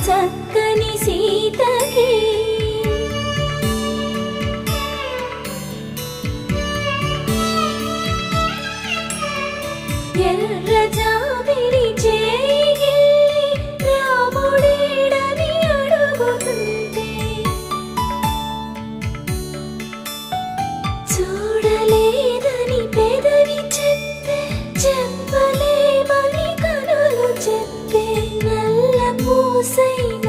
చక్కని సీతకి ఎర్ర జాబిలి చేయి రాముడేడని అడుగుతుంటే చూడలేదని పెదవి చెప్పే చెప్పలేమని కనులు చెప్పే నల్ల పూసైన